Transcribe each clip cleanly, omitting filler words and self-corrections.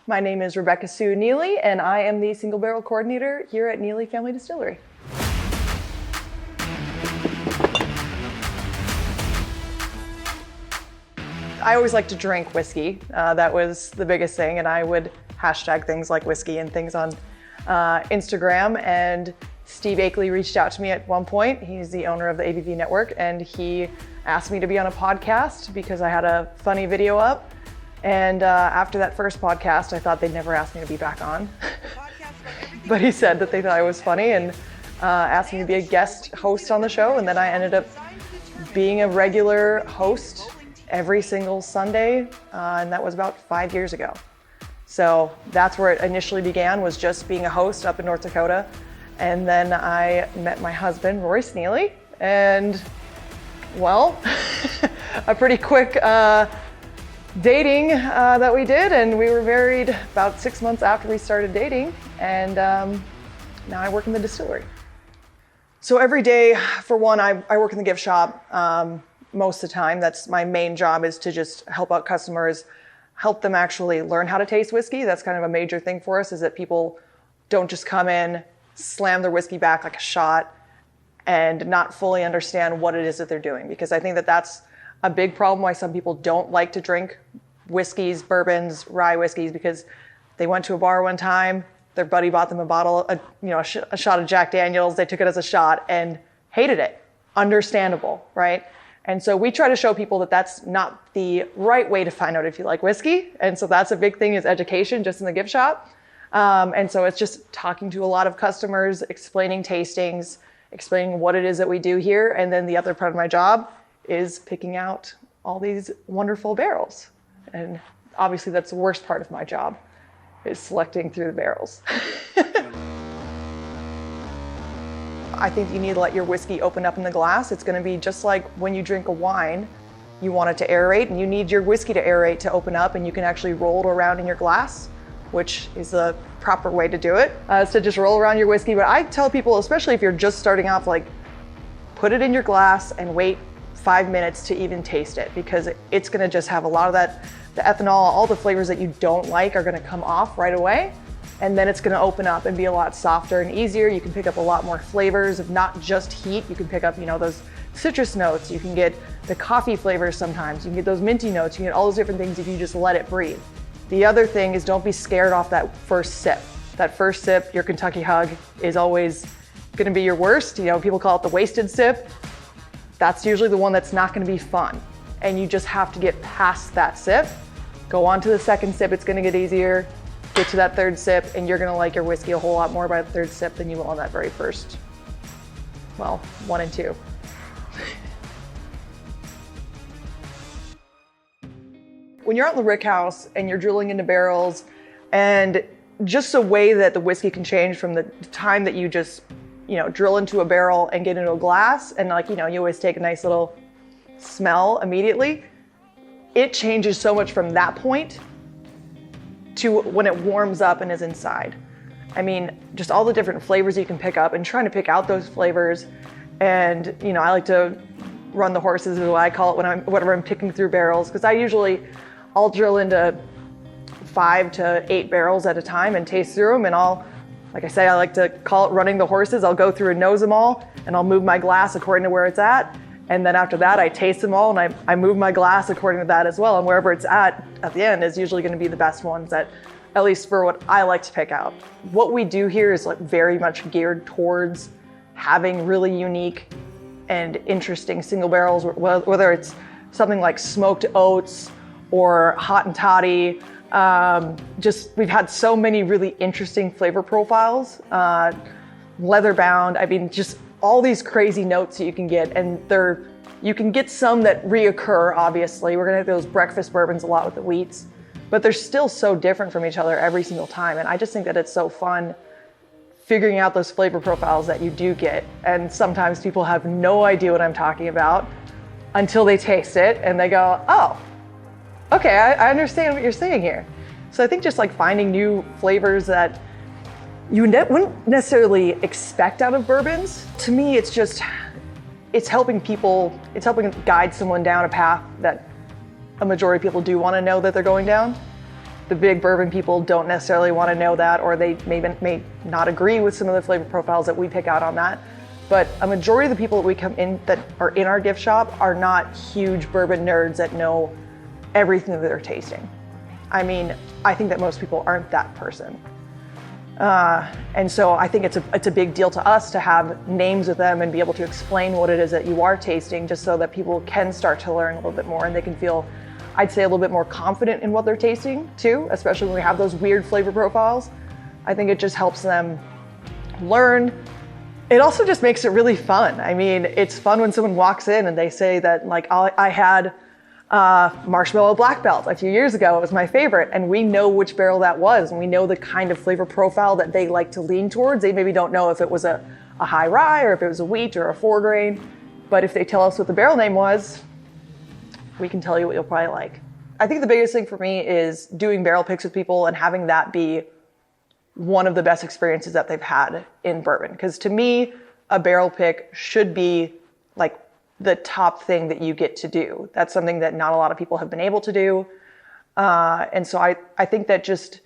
My name is Rebekah Sue Neeley, and I am the single barrel coordinator here at Neeley Family Distillery. I always like to drink whiskey. That was the biggest thing, and I would hashtag things like whiskey and things on Instagram. And Steve Akeley reached out to me at one point. He's the owner of the ABV Network, and he asked me to be on a podcast because I had a funny video up. And after that first podcast, I thought they'd never ask me to be back on. But he said that they thought I was funny and asked me to be a guest host on the show. And then I ended up being a regular host every single Sunday, and that was about 5 years ago. So that's where it initially began, was just being a host up in North Dakota. And then I met my husband, Royce Neeley, and well, a pretty quick dating that we did, and we were married about 6 months after we started dating, and now I work in the distillery. So every day, for one, I work in the gift shop most of the time. That's my main job, is to just help out customers, help them actually learn how to taste whiskey. That's kind of a major thing for us, is that people don't just come in, slam their whiskey back like a shot, and not fully understand what it is that they're doing. Because I think that that's a big problem why some people don't like to drink whiskeys, bourbons, rye whiskeys, because they went to a bar one time, their buddy bought them a bottle, a shot of Jack Daniels, they took it as a shot and hated it. Understandable, right? And so we try to show people that that's not the right way to find out if you like whiskey. And so that's a big thing, is education just in the gift shop. And so it's just talking to a lot of customers, explaining tastings, explaining what it is that we do here. And then the other part of my job is picking out all these wonderful barrels. And obviously that's the worst part of my job, is selecting through the barrels. I think you need to let your whiskey open up in the glass. It's going to be just like when you drink a wine, you want it to aerate, and you need your whiskey to aerate to open up, and you can actually roll it around in your glass, which is the proper way to do it, is to just roll around your whiskey. But I tell people, especially if you're just starting off, like, put it in your glass and wait 5 minutes to even taste it, because it's going to just have a lot of that, the ethanol, all the flavors that you don't like are going to come off right away. And then it's going to open up and be a lot softer and easier. You can pick up a lot more flavors of not just heat. You can pick up, those citrus notes. You can get the coffee flavors sometimes. You can get those minty notes. You can get all those different things if you just let it breathe. The other thing is, don't be scared off that first sip. That first sip, your Kentucky Hug, is always going to be your worst. People call it the wasted sip. That's usually the one that's not going to be fun. And you just have to get past that sip. Go on to the second sip. It's going to get easier. Get to that third sip, and you're going to like your whiskey a whole lot more by the third sip than you will on that very first, 1 and 2. When you're out in the rick house and you're drilling into barrels, and just the way that the whiskey can change from the time that you just drill into a barrel and get into a glass, and you always take a nice little smell immediately. It changes so much from that point to when it warms up and is inside. I mean, just all the different flavors you can pick up, and trying to pick out those flavors. And I like to run the horses, is what I call it, whenever I'm picking through barrels, because I'll drill into 5 to 8 barrels at a time and taste through them, and like I say, I like to call it running the horses. I'll go through and nose them all, and I'll move my glass according to where it's at. And then after that, I taste them all, and I move my glass according to that as well. And wherever it's at the end is usually going to be the best ones, that, at least for what I like to pick out. What we do here is very much geared towards having really unique and interesting single barrels, whether it's something like smoked oats or hot and toddy. We've had so many really interesting flavor profiles, leather bound. I mean, just all these crazy notes that you can get, and you can get some that reoccur, obviously. We're gonna have those breakfast bourbons a lot with the wheats, but they're still so different from each other every single time. And I just think that it's so fun figuring out those flavor profiles that you do get. And sometimes people have no idea what I'm talking about until they taste it and they go, oh, okay, I understand what you're saying here. So I think just finding new flavors that you wouldn't necessarily expect out of bourbons. To me, it's helping guide someone down a path that a majority of people do want to know that they're going down. the big bourbon people don't necessarily want to know that, or they may not agree with some of the flavor profiles that we pick out on that. But a majority of the people that we come in that are in our gift shop are not huge bourbon nerds that know everything that they're tasting. I mean, I think that most people aren't that person. And so I think it's a big deal to us to have names with them and be able to explain what it is that you are tasting, just so that people can start to learn a little bit more and they can feel, I'd say, a little bit more confident in what they're tasting too, especially when we have those weird flavor profiles. I think it just helps them learn. It also just makes it really fun. I mean, it's fun when someone walks in and they say that, like, I had marshmallow black belt a few years ago. It was my favorite, and we know which barrel that was, and we know the kind of flavor profile that they like to lean towards. They maybe don't know if it was a high rye or if it was a wheat or a 4-grain, but if they tell us what the barrel name was, we can tell you what you'll probably like. I think the biggest thing for me is doing barrel picks with people and having that be one of the best experiences that they've had in bourbon. Because to me, a barrel pick should be like the top thing that you get to do. That's something that not a lot of people have been able to do. And so I think that just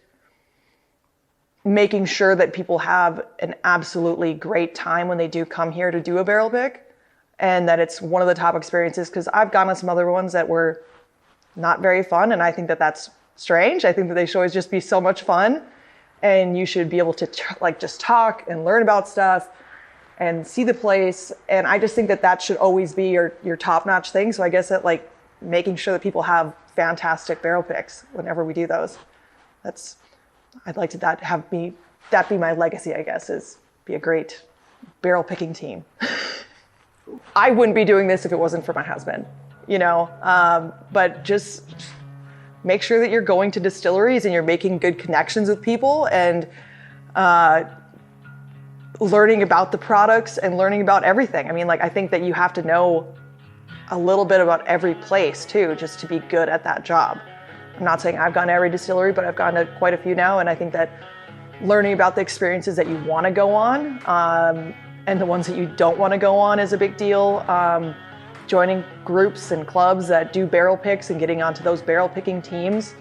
making sure that people have an absolutely great time when they do come here to do a barrel pick, and that it's one of the top experiences, because I've gone on some other ones that were not very fun, and I think that that's strange. I think that they should always just be so much fun, and you should be able to just talk and learn about stuff and see the place. And I just think that that should always be your top-notch thing. So I guess that, like, making sure that people have fantastic barrel picks whenever we do those. I'd like to that be my legacy, I guess, is be a great barrel picking team. I wouldn't be doing this if it wasn't for my husband, but just make sure that you're going to distilleries and you're making good connections with people, and learning about the products and learning about everything. I mean, like, I think that you have to know a little bit about every place too, just to be good at that job. I'm not saying I've gone to every distillery, but I've gone to quite a few now. And I think that learning about the experiences that you want to go on, and the ones that you don't want to go on is a big deal. Joining groups and clubs that do barrel picks and getting onto those barrel picking teams,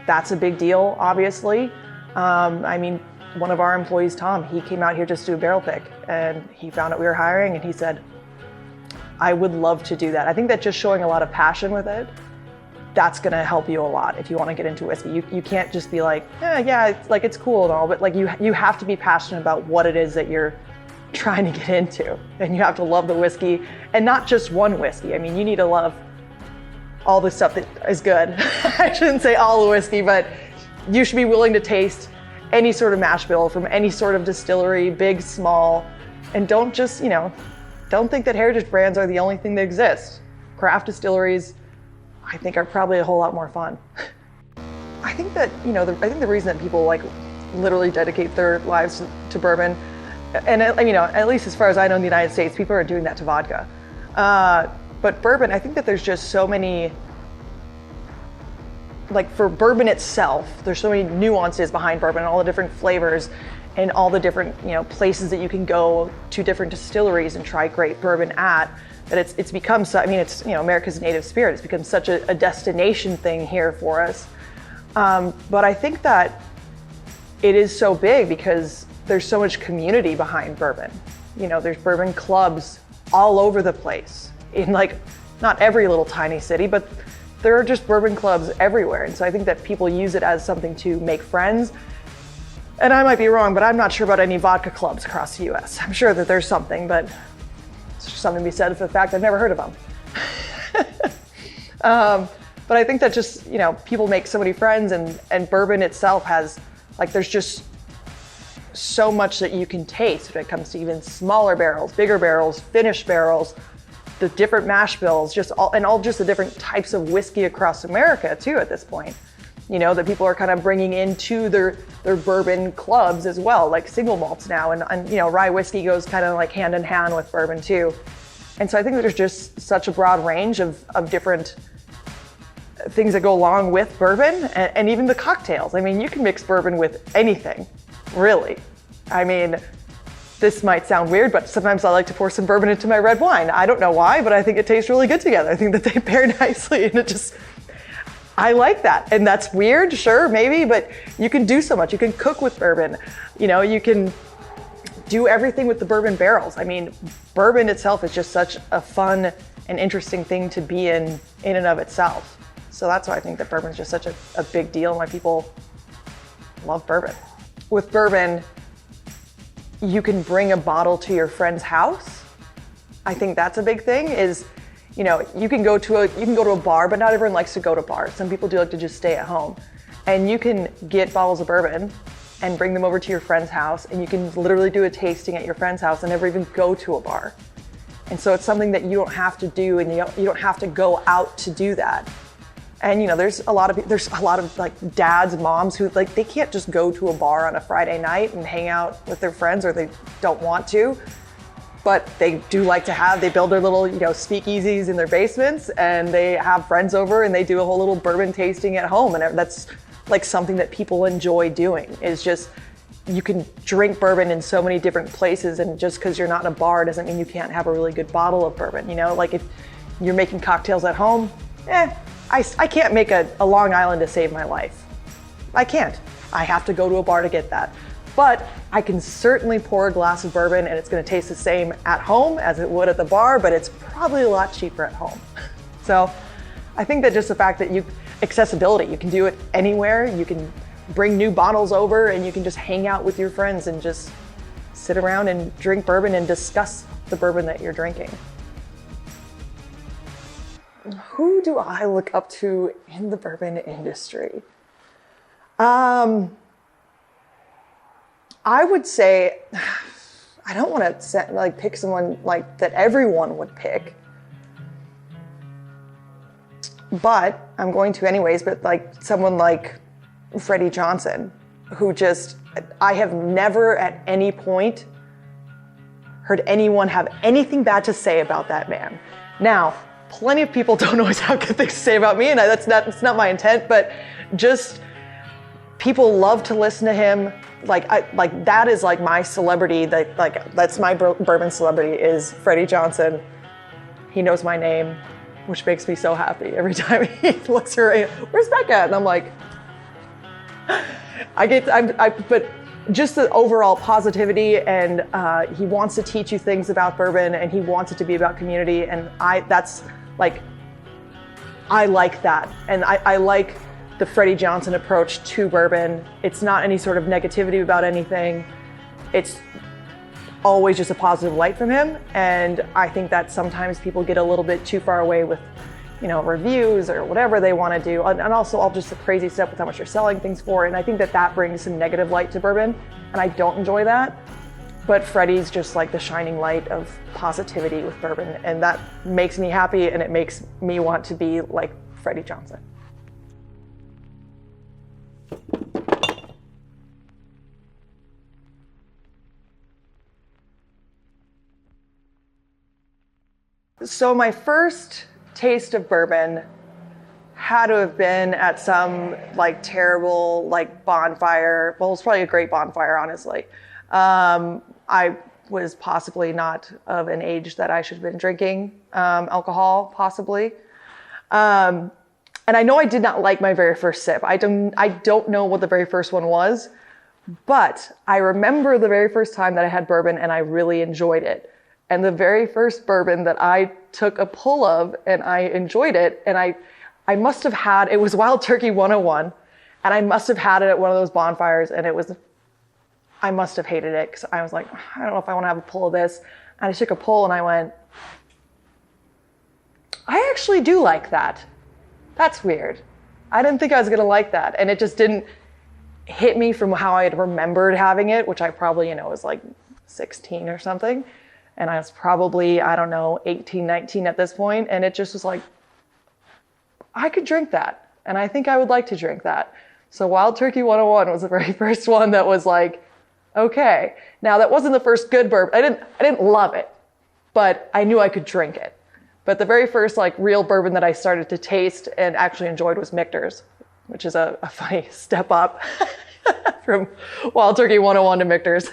that's a big deal, obviously. I mean, one of our employees, Tom, he came out here just to do a barrel pick, and he found out we were hiring, and he said, I would love to do that. I think that just showing a lot of passion with it, that's gonna help you a lot if you want to get into whiskey. You can't just be like, it's cool and all, but like you have to be passionate about what it is that you're trying to get into, and you have to love the whiskey, and not just one whiskey. I mean, you need to love all the stuff that is good. I shouldn't say all the whiskey, but you should be willing to taste any sort of mash bill from any sort of distillery, big, small, and don't just, don't think that heritage brands are the only thing that exist. Craft distilleries, I think, are probably a whole lot more fun. I think that, I think the reason that people like literally dedicate their lives to bourbon, and at least as far as I know in the United States, people are doing that to vodka. But bourbon, I think that there's just so many, like, for bourbon itself, there's so many nuances behind bourbon, and all the different flavors and all the different, places that you can go to different distilleries and try great bourbon at, that it's become so, it's, America's native spirit. It's become such a destination thing here for us. But I think that it is so big because there's so much community behind bourbon. There's bourbon clubs all over the place in, like, not every little tiny city, but there are just bourbon clubs everywhere. And so I think that people use it as something to make friends. And I might be wrong, but I'm not sure about any vodka clubs across the US. I'm sure that there's something, but it's just something to be said for the fact I've never heard of them. But I think that just, people make so many friends, and bourbon itself has, like, there's just so much that you can taste when it comes to even smaller barrels, bigger barrels, finished barrels, the different mash bills, all just the different types of whiskey across America too at this point. That people are kind of bringing into their bourbon clubs as well, like single malts now, and rye whiskey goes kind of like hand in hand with bourbon too. And so I think there's just such a broad range of different things that go along with bourbon, and even the cocktails. I mean, you can mix bourbon with anything, really. I mean, this might sound weird, but sometimes I like to pour some bourbon into my red wine. I don't know why, but I think it tastes really good together. I think that they pair nicely, and I like that. And that's weird, sure, maybe, but you can do so much. You can cook with bourbon. You know, you can do everything with the bourbon barrels. I mean, bourbon itself is just such a fun and interesting thing to be in and of itself. So that's why I think that bourbon is just such a big deal and why people love bourbon. With bourbon, you can bring a bottle to your friend's house. I think that's a big thing is, you know, you can go to a bar, but not everyone likes to go to bars. Some people do like to just stay at home. And you can get bottles of bourbon and bring them over to your friend's house, and you can literally do a tasting at your friend's house and never even go to a bar. And so it's something that you don't have to do, and you don't have to go out to do that. And you know, there's a lot of like dads, moms who like they can't just go to a bar on a Friday night and hang out with their friends, or they don't want to. But they do like to they build their little, you know, speakeasies in their basements, and they have friends over and they do a whole little bourbon tasting at home. And that's like something that people enjoy doing, is just, you can drink bourbon in so many different places, and just because you're not in a bar doesn't mean you can't have a really good bottle of bourbon. You know, like if you're making cocktails at home, I can't make a Long Island to save my life. I can't. I have to go to a bar to get that. But I can certainly pour a glass of bourbon and it's gonna taste the same at home as it would at the bar, but it's probably a lot cheaper at home. So I think that just the fact that accessibility, you can do it anywhere. You can bring new bottles over and you can just hang out with your friends and just sit around and drink bourbon and discuss the bourbon that you're drinking. Who do I look up to in the bourbon industry? I would say, I don't want to pick someone like that everyone would pick, but I'm going to anyways. But like someone like Freddie Johnson, who I have never at any point heard anyone have anything bad to say about that man. Now, plenty of people don't always have good things to say about me, and that's not my intent, but just people love to listen to him. Like that is like my celebrity, that's my bourbon celebrity, is Freddie Johnson. He knows my name, which makes me so happy every time he looks here. Where's Becca? And I'm like, but just the overall positivity, and he wants to teach you things about bourbon, and he wants it to be about community, and I like that, and I like the Freddie Johnson approach to bourbon. It's not any sort of negativity about anything. It's always just a positive light from him, and I think that sometimes people get a little bit too far away with, you know, reviews or whatever they want to do, and also all just the crazy stuff with how much you're selling things for, and I think that brings some negative light to bourbon, and I don't enjoy that. But Freddie's just like the shining light of positivity with bourbon, and that makes me happy, and it makes me want to be like Freddie Johnson. So my first taste of bourbon had to have been at some like terrible like bonfire. Well, it was probably a great bonfire, honestly. I was possibly not of an age that I should have been drinking alcohol, possibly. And I know I did not like my very first sip. I don't know what the very first one was, but I remember the very first time that I had bourbon and I really enjoyed it. And the very first bourbon that I took a pull of and I enjoyed it, and I must have had, it was Wild Turkey 101, and I must have had it at one of those bonfires, and I must have hated it, because I was like, I don't know if I want to have a pull of this. And I took a pull and I went, I actually do like that. That's weird. I didn't think I was going to like that. And it just didn't hit me from how I had remembered having it, which I probably, was like 16 or something. And I was probably, 18, 19 at this point. And it just was like, I could drink that. And I think I would like to drink that. So Wild Turkey 101 was the very first one that was like, okay. Now that wasn't the first good bourbon. I didn't love it, but I knew I could drink it. But the very first like real bourbon that I started to taste and actually enjoyed was Michter's, which is a funny step up from Wild Turkey 101 to Michter's.